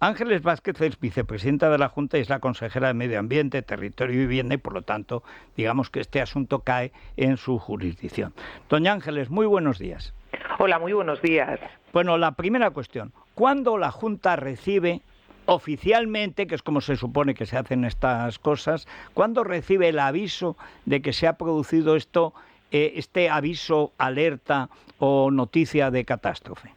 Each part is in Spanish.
Ángeles Vázquez es vicepresidenta de la Junta y es la consejera de Medio Ambiente, Territorio y Vivienda y, por lo tanto, digamos que este asunto cae en su jurisdicción. Doña Ángeles, muy buenos días. Hola, muy buenos días. Bueno, la primera cuestión, ¿cuándo la Junta recibe oficialmente, que es como se supone que se hacen estas cosas, cuándo recibe el aviso de que se ha producido esto, este aviso, alerta o noticia de catástrofe?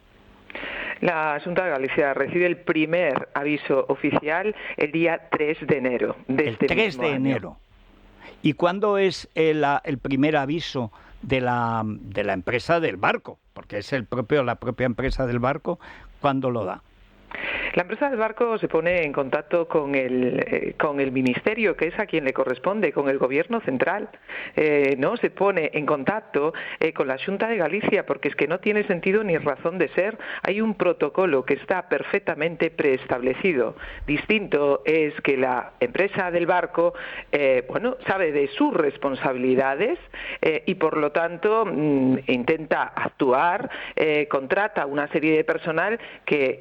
La Xunta de Galicia recibe el primer aviso oficial el día 3 de enero de el 3 de enero. ¿Y cuándo es el primer aviso de la empresa del barco? Porque es la propia empresa del barco, ¿cuándo lo da? La empresa del barco se pone en contacto con el ministerio, que es a quien le corresponde, con el gobierno central. No se pone en contacto con la Xunta de Galicia, porque es que no tiene sentido ni razón de ser. Hay un protocolo que está perfectamente preestablecido. Distinto es que la empresa del barco, sabe de sus responsabilidades y por lo tanto intenta actuar, contrata una serie de personal que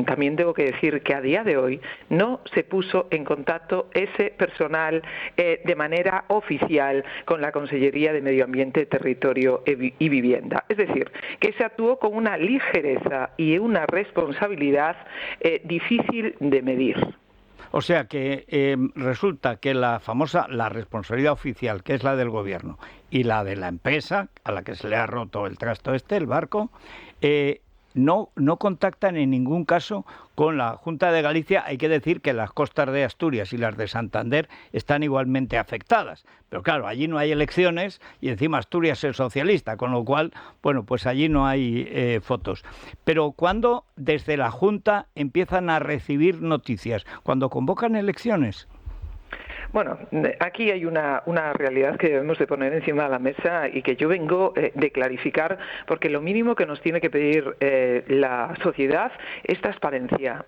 también debo que decir que a día de hoy no se puso en contacto ese personal de manera oficial con la Consellería de Medio Ambiente, Territorio y Vivienda. Es decir, que se actuó con una ligereza y una responsabilidad difícil de medir. O sea que resulta que la responsabilidad oficial, que es la del gobierno, y la de la empresa, a la que se le ha roto el trasto el barco, no contactan en ningún caso con la Junta de Galicia. Hay que decir que las costas de Asturias y las de Santander están igualmente afectadas. Pero claro, allí no hay elecciones y encima Asturias es socialista, con lo cual, pues allí no hay fotos. Pero ¿cuándo desde la Junta empiezan a recibir noticias? ¿Cuando convocan elecciones? Bueno, aquí hay una realidad que debemos de poner encima de la mesa y que yo vengo de clarificar, porque lo mínimo que nos tiene que pedir la sociedad es transparencia,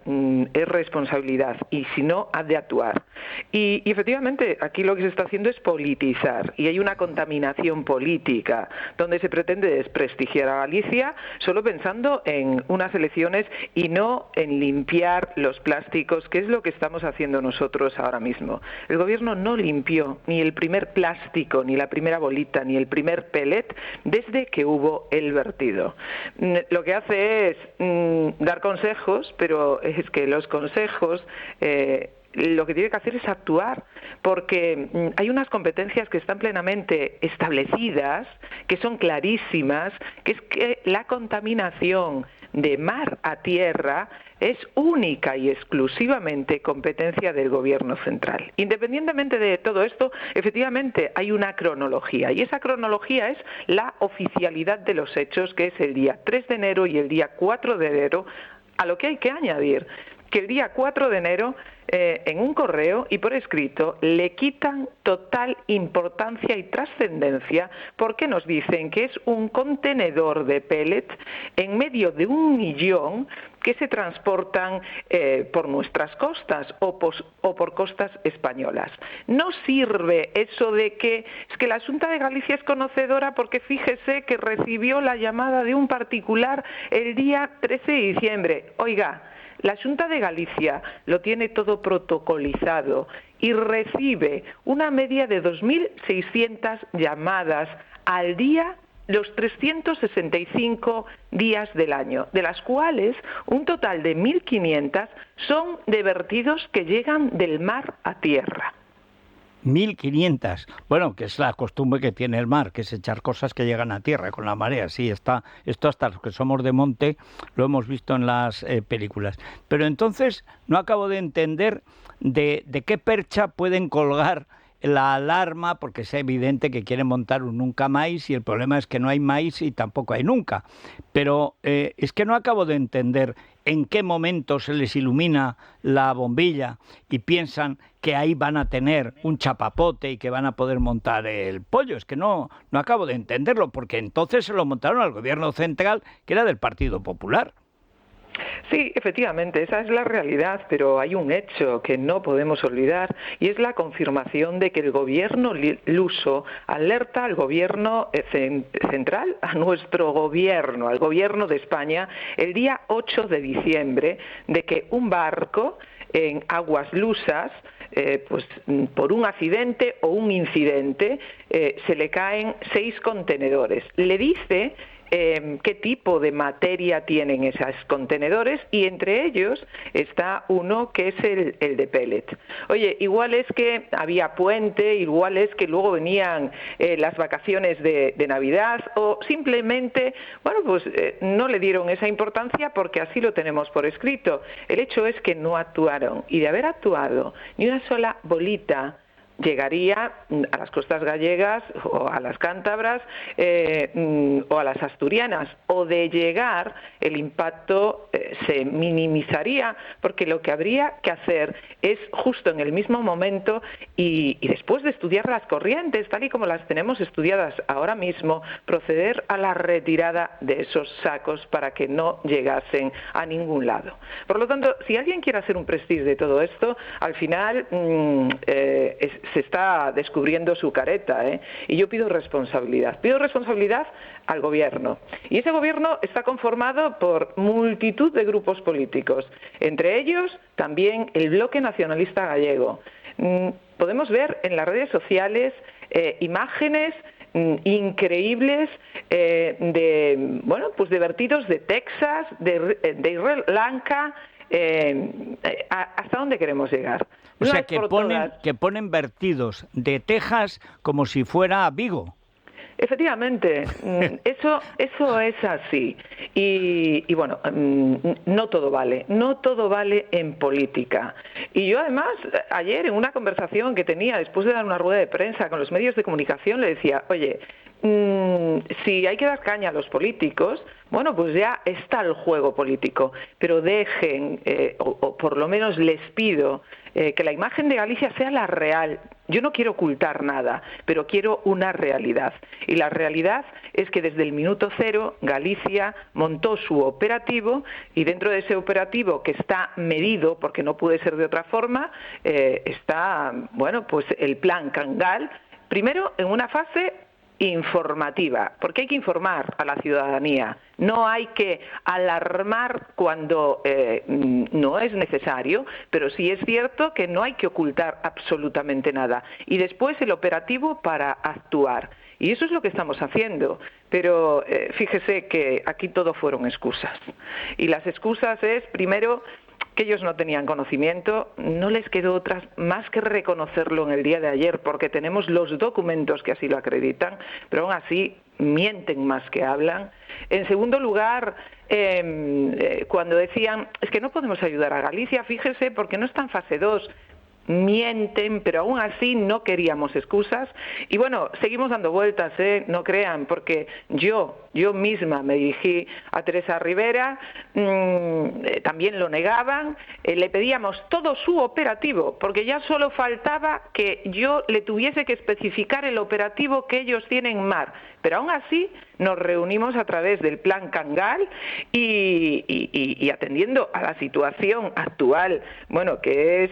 es responsabilidad, y si no, ha de actuar. Y efectivamente, aquí lo que se está haciendo es politizar, y hay una contaminación política, donde se pretende desprestigiar a Galicia solo pensando en unas elecciones y no en limpiar los plásticos, que es lo que estamos haciendo nosotros ahora mismo. El gobierno no limpió ni el primer plástico, ni la primera bolita, ni el primer pellet desde que hubo el vertido. Lo que hace es dar consejos, pero es que los consejos lo que tiene que hacer es actuar, porque hay unas competencias que están plenamente establecidas, que son clarísimas, que es que la contaminación de mar a tierra es única y exclusivamente competencia del Gobierno central. Independientemente de todo esto, efectivamente hay una cronología, y esa cronología es la oficialidad de los hechos, que es el día 3 de enero y el día 4 de enero, a lo que hay que añadir que el día 4 de enero, en un correo y por escrito, le quitan total importancia y trascendencia porque nos dicen que es un contenedor de pellets en medio de 1 millón que se transportan por nuestras costas o por costas españolas. No sirve eso de que es que la Xunta de Galicia es conocedora porque fíjese que recibió la llamada de un particular el día 13 de diciembre. Oiga, la Xunta de Galicia lo tiene todo protocolizado y recibe una media de 2.600 llamadas al día los 365 días del año, de las cuales un total de 1.500 son de vertidos que llegan del mar a tierra. 1.500. Bueno, que es la costumbre que tiene el mar, que es echar cosas que llegan a tierra con la marea. Sí, esto hasta los que somos de monte lo hemos visto en las películas. Pero entonces no acabo de entender de qué percha pueden colgar la alarma, porque es evidente que quieren montar un nunca más y el problema es que no hay maíz y tampoco hay nunca. Pero es que no acabo de entender en qué momento se les ilumina la bombilla y piensan que ahí van a tener un chapapote y que van a poder montar el pollo. Es que no acabo de entenderlo, porque entonces se lo montaron al gobierno central, que era del Partido Popular. Sí, efectivamente, esa es la realidad, pero hay un hecho que no podemos olvidar y es la confirmación de que el gobierno luso alerta al gobierno central, a nuestro gobierno, al gobierno de España, el día 8 de diciembre, de que un barco en aguas lusas, pues por un accidente o un incidente, se le caen 6 contenedores. Le dice qué tipo de materia tienen esos contenedores y entre ellos está uno que es el de pellet. Oye, igual es que había puente, igual es que luego venían las vacaciones de Navidad o simplemente, bueno, pues no le dieron esa importancia porque así lo tenemos por escrito. El hecho es que no actuaron y de haber actuado ni una sola bolita llegaría a las costas gallegas o a las cántabras o a las asturianas, o de llegar el impacto se minimizaría, porque lo que habría que hacer es justo en el mismo momento y después de estudiar las corrientes tal y como las tenemos estudiadas ahora mismo, proceder a la retirada de esos sacos para que no llegasen a ningún lado. Por lo tanto, si alguien quiere hacer un prestige de todo esto, al final se está descubriendo su careta, y yo pido responsabilidad al gobierno. Y ese gobierno está conformado por multitud de grupos políticos, entre ellos también el Bloque Nacionalista Gallego. Podemos ver en las redes sociales imágenes increíbles de vertidos de Texas, de Sri Lanka. ¿Hasta dónde queremos llegar? O sea, que ponen vertidos de Texas como si fuera Vigo. Efectivamente, eso es así. Y bueno, no todo vale en política. Y yo además, ayer en una conversación que tenía después de dar una rueda de prensa con los medios de comunicación, le decía, oye, si hay que dar caña a los políticos, bueno, pues ya está el juego político, pero dejen, o por lo menos les pido, que la imagen de Galicia sea la real. Yo no quiero ocultar nada, pero quiero una realidad. Y la realidad es que desde el minuto cero Galicia montó su operativo y dentro de ese operativo, que está medido, porque no puede ser de otra forma, está, bueno, pues el plan Cangal, primero en una fase informativa, porque hay que informar a la ciudadanía, no hay que alarmar cuando no es necesario, pero sí es cierto que no hay que ocultar absolutamente nada. Y después el operativo para actuar. Y eso es lo que estamos haciendo. Pero fíjese que aquí todo fueron excusas. Y las excusas es, primero, que ellos no tenían conocimiento, no les quedó otra más que reconocerlo en el día de ayer, porque tenemos los documentos que así lo acreditan, pero aún así mienten más que hablan. En segundo lugar, cuando decían, es que no podemos ayudar a Galicia, fíjese, porque no está en fase 2, mienten, pero aún así no queríamos excusas. Y bueno, seguimos dando vueltas, no crean, porque yo misma me dirigí a Teresa Rivera, también lo negaban, le pedíamos todo su operativo, porque ya solo faltaba que yo le tuviese que especificar el operativo que ellos tienen en mar, pero aún así nos reunimos a través del plan Cangal y atendiendo a la situación actual, bueno, que es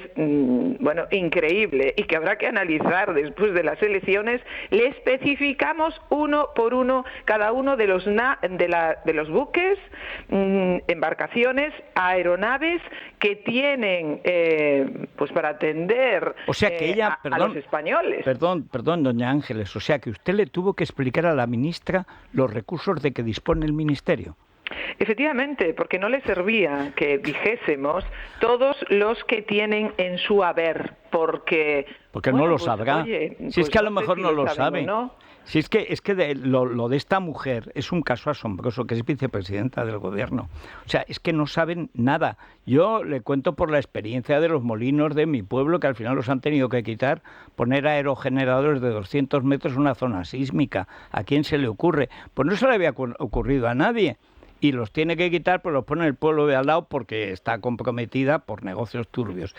increíble y que habrá que analizar después de las elecciones, le especificamos uno por uno cada uno de los buques, embarcaciones, aeronaves que tienen pues para atender o sea que ella, a los españoles. Perdón, doña Ángeles, o sea que usted le tuvo que explicar a la ministra los recursos de que dispone el Ministerio. Efectivamente, porque no le servía que dijésemos todos los que tienen en su haber, porque no lo sabrá. Oye, si es que a lo mejor no lo sabe. ¿No? Si es que lo de esta mujer es un caso asombroso, que es vicepresidenta del gobierno. O sea, es que no saben nada. Yo le cuento por la experiencia de los molinos de mi pueblo, que al final los han tenido que quitar, poner aerogeneradores de 200 metros en una zona sísmica. ¿A quién se le ocurre? Pues no se le había ocurrido a nadie. Y los tiene que quitar, pues los pone el pueblo de al lado porque está comprometida por negocios turbios.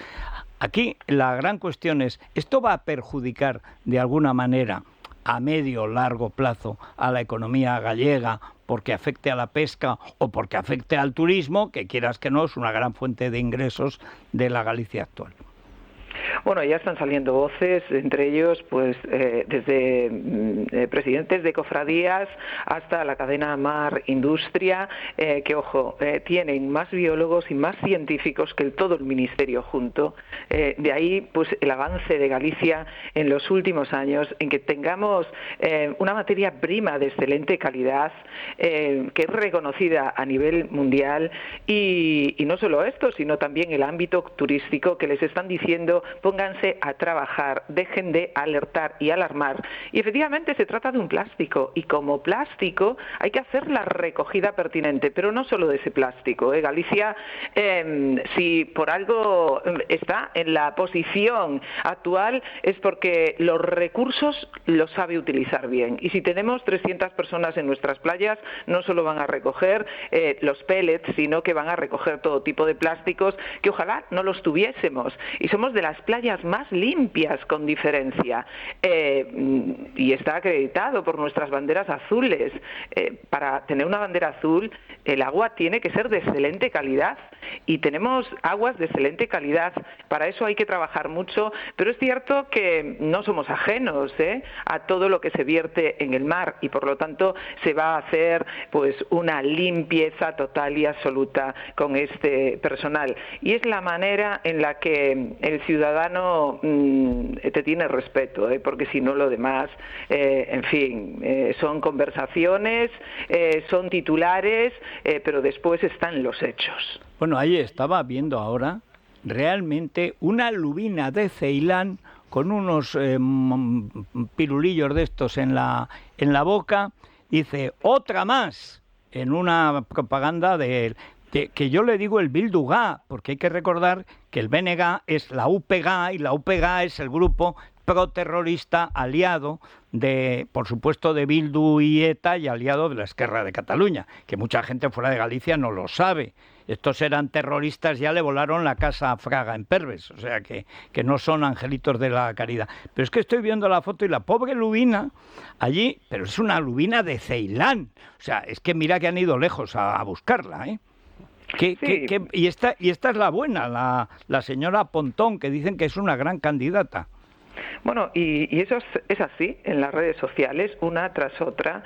Aquí la gran cuestión es, ¿esto va a perjudicar de alguna manera a medio o largo plazo a la economía gallega porque afecte a la pesca o porque afecte al turismo, que quieras que no, es una gran fuente de ingresos de la Galicia actual. Bueno, ya están saliendo voces, entre ellos, pues desde presidentes de cofradías hasta la cadena Mar Industria, que, ojo, tienen más biólogos y más científicos que todo el ministerio junto. De ahí, pues, el avance de Galicia en los últimos años, en que tengamos una materia prima de excelente calidad, que es reconocida a nivel mundial, y no solo esto, sino también el ámbito turístico, que les están diciendo pónganse a trabajar, dejen de alertar y alarmar. Y efectivamente se trata de un plástico, y como plástico hay que hacer la recogida pertinente, pero no solo de ese plástico. Galicia, si por algo está en la posición actual, es porque los recursos los sabe utilizar bien. Y si tenemos 300 personas en nuestras playas, no solo van a recoger los pellets, sino que van a recoger todo tipo de plásticos que ojalá no los tuviésemos. Y somos de las playas más limpias con diferencia, y está acreditado por nuestras banderas azules. Para tener una bandera azul, el agua tiene que ser de excelente calidad, y tenemos aguas de excelente calidad. Para eso hay que trabajar mucho, pero es cierto que no somos ajenos a todo lo que se vierte en el mar, y por lo tanto se va a hacer pues una limpieza total y absoluta con este personal, y es la manera en la que el ciudadano te tiene respeto, porque si no, lo demás, en fin, son conversaciones, son titulares, pero después están los hechos. Bueno, ahí estaba viendo ahora realmente una lubina de Ceilán con unos pirulillos de estos en la boca. Dice, otra más, en una propaganda que yo le digo el Bildu-GA, porque hay que recordar que el BNG es la UPG, y la UPG es el grupo proterrorista aliado de, por supuesto, de Bildu y ETA, y aliado de la Esquerra de Cataluña, que mucha gente fuera de Galicia no lo sabe. Estos eran terroristas, ya le volaron la casa a Fraga en Perves, o sea que no son angelitos de la caridad. Pero es que estoy viendo la foto y la pobre lubina allí, pero es una lubina de Ceilán, o sea, es que mira que han ido lejos a buscarla, ¿eh? Sí. Y esta es la buena, la señora Pontón, que dicen que es una gran candidata. Bueno, y eso es así en las redes sociales, una tras otra,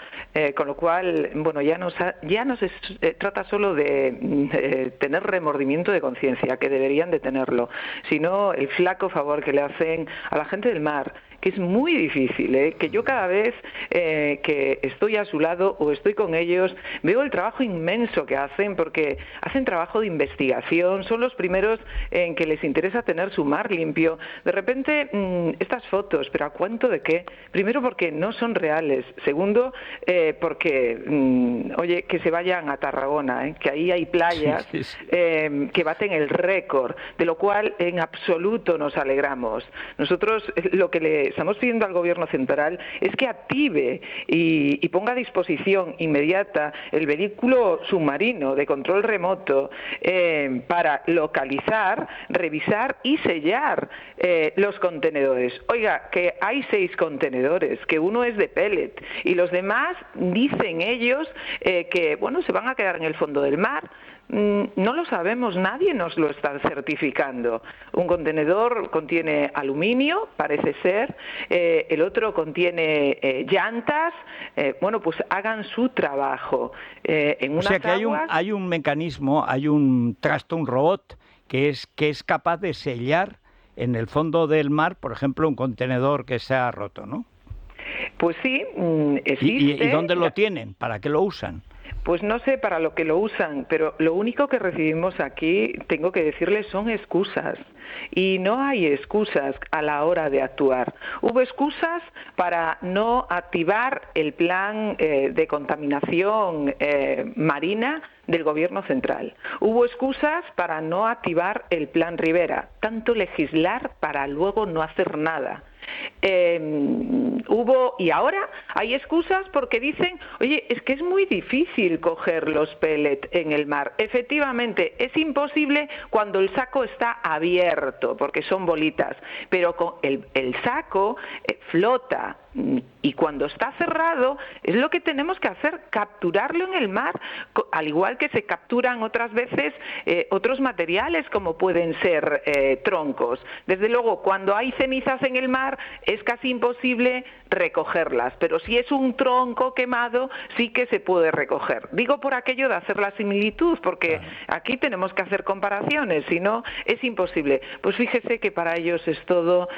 con lo cual, bueno, ya no se trata solo de tener remordimiento de conciencia, que deberían de tenerlo, sino el flaco favor que le hacen a la gente del mar, que es muy difícil, que yo cada vez que estoy a su lado o estoy con ellos, veo el trabajo inmenso que hacen, porque hacen trabajo de investigación, son los primeros en que les interesa tener su mar limpio. De repente, estas fotos, ¿pero a cuánto de qué? Primero, porque no son reales. Segundo, porque, oye, que se vayan a Tarragona, que ahí hay playas que baten el récord, de lo cual en absoluto nos alegramos. Nosotros lo que le estamos pidiendo al Gobierno central es que active y ponga a disposición inmediata el vehículo submarino de control remoto para localizar, revisar y sellar los contenedores. Oiga, que hay 6 contenedores, que uno es de pellet, y los demás, dicen ellos, que bueno, se van a quedar en el fondo del mar. No lo sabemos, nadie nos lo está certificando. Un contenedor contiene aluminio, parece ser, el otro contiene llantas. Bueno, pues hagan su trabajo. En unas, o sea que hay un mecanismo, hay un trasto, un robot que es capaz de sellar en el fondo del mar, por ejemplo, un contenedor que se ha roto, ¿no? Pues sí, existe. ¿Y dónde lo tienen? ¿Para qué lo usan? Pues no sé para lo que lo usan, pero lo único que recibimos aquí, tengo que decirles, son excusas. Y no hay excusas a la hora de actuar. Hubo excusas para no activar el plan de contaminación marina del Gobierno central. Hubo excusas para no activar el plan Rivera. Tanto legislar para luego no hacer nada. hubo, y ahora hay excusas porque dicen, oye, es que es muy difícil coger los pellets en el mar. Efectivamente, es imposible cuando el saco está abierto, porque son bolitas, pero con el saco flota, y cuando está cerrado es lo que tenemos que hacer, capturarlo en el mar, al igual que se capturan otras veces otros materiales como pueden ser troncos. Desde luego, cuando hay cenizas en el mar es casi imposible recogerlas, pero si es un tronco quemado sí que se puede recoger. Digo por aquello de hacer la similitud, porque aquí tenemos que hacer comparaciones, si no es imposible. Pues fíjese que para ellos es todo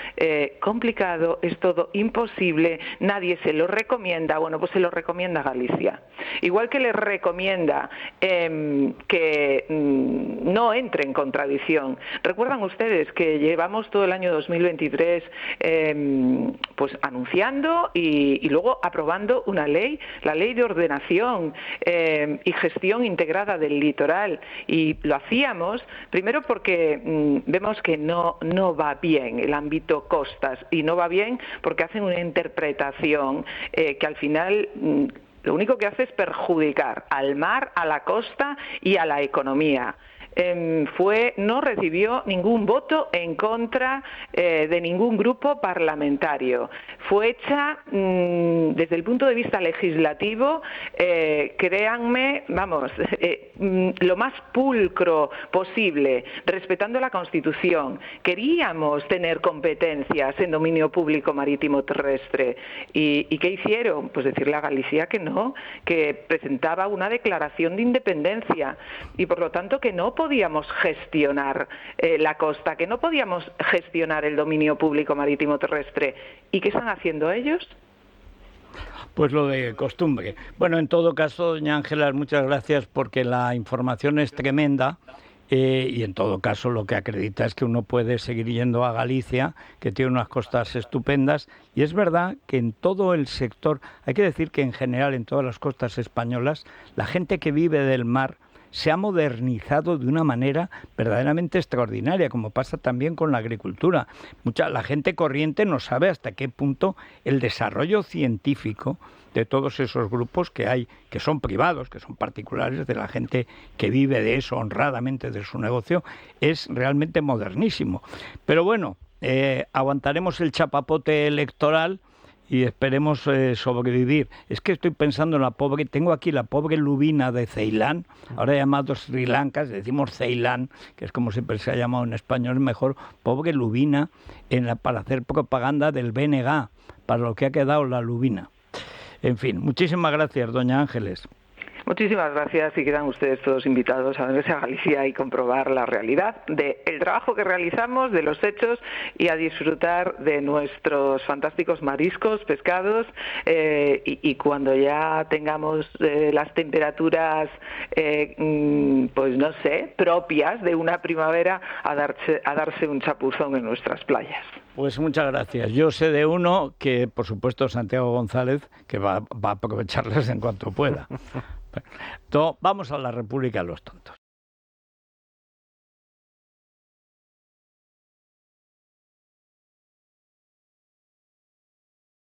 complicado, es todo imposible, nadie se lo recomienda. Bueno, pues se lo recomienda Galicia. Igual que les recomienda que no entre en contradicción. Recuerdan ustedes que llevamos todo el año 2023 pues anunciando y luego aprobando una ley, la Ley de Ordenación y Gestión Integrada del Litoral, y lo hacíamos primero porque vemos que no va bien el ámbito costas, y no va bien porque hacen una interpretación que al final lo único que hace es perjudicar al mar, a la costa y a la economía. No recibió ningún voto en contra de ningún grupo parlamentario. Fue hecha desde el punto de vista legislativo, créanme, vamos, lo más pulcro posible, respetando la Constitución. Queríamos tener competencias en dominio público marítimo terrestre. ¿Y qué hicieron? Pues decirle a Galicia que no, que presentaba una declaración de independencia y por lo tanto que no podíamos gestionar la costa, que no podíamos gestionar el dominio público marítimo terrestre. ¿Y qué están haciendo ellos? Pues lo de costumbre. Bueno, en todo caso, doña Ángela, muchas gracias porque la información es tremenda. Y en todo caso lo que acredita es que uno puede seguir yendo a Galicia, que tiene unas costas estupendas, y es verdad que en todo el sector, hay que decir que en general en todas las costas españolas, la gente que vive del mar se ha modernizado de una manera verdaderamente extraordinaria, como pasa también con la agricultura. La gente corriente no sabe hasta qué punto el desarrollo científico de todos esos grupos que hay, que son privados, que son particulares, de la gente que vive de eso honradamente, de su negocio, es realmente modernísimo. Pero bueno, aguantaremos el chapapote electoral y esperemos sobrevivir. Es que estoy pensando en tengo aquí la pobre lubina de Ceilán, ahora llamado Sri Lanka, decimos Ceilán, que es como siempre se ha llamado en español mejor, pobre lubina, para hacer propaganda del BNG, para lo que ha quedado la lubina. En fin, muchísimas gracias, doña Ángeles. Muchísimas gracias, y quedan ustedes todos invitados a venirse a Galicia y comprobar la realidad del trabajo que realizamos, de los hechos, y a disfrutar de nuestros fantásticos mariscos, pescados, y cuando ya tengamos las temperaturas, pues no sé, propias de una primavera, a darse un chapuzón en nuestras playas. Pues muchas gracias. Yo sé de uno que, por supuesto, Santiago González, que va a aprovecharles en cuanto pueda. Vamos a la República de los Tontos.